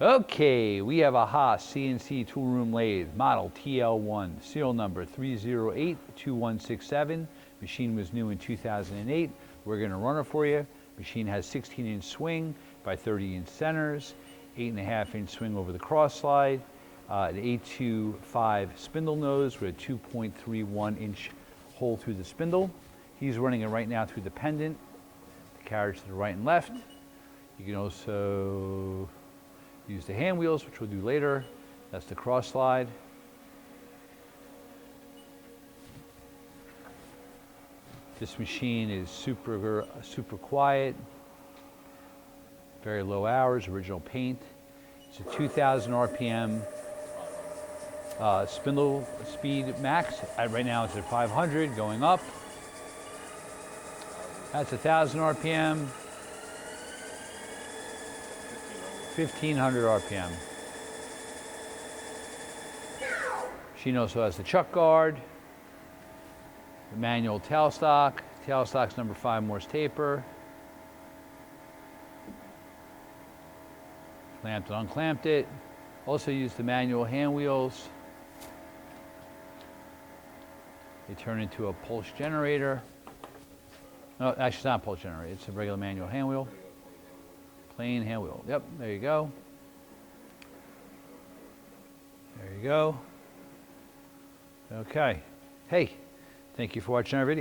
Okay, we have a Haas CNC Toolroom lathe, model TL-1, serial number 3082167. Machine was new in 2008. We're going to run it for you. Machine has 16-inch swing by 30-inch centers, 8.5-inch swing over the cross slide, an 825 spindle nose with a 2.31-inch hole through the spindle. He's running it right now through the pendant, the carriage to the right and left. You can also use the hand wheels, which we'll do later. That's the cross slide. This machine is super quiet, very low hours, original paint. It's a 2,000 RPM spindle speed max. Right now it's at 500, going up. That's 1,000 RPM. 1,500 RPM. Machine also has the chuck guard, the manual tailstock. Tailstock's number 5 Morse taper. Clamped and unclamped it. Also used the manual hand wheels. They turn into a pulse generator. No, actually it's not a pulse generator, it's a regular manual hand wheel. Plain hand wheel. Yep, there you go. There you go. Okay. Hey, thank you for watching our video.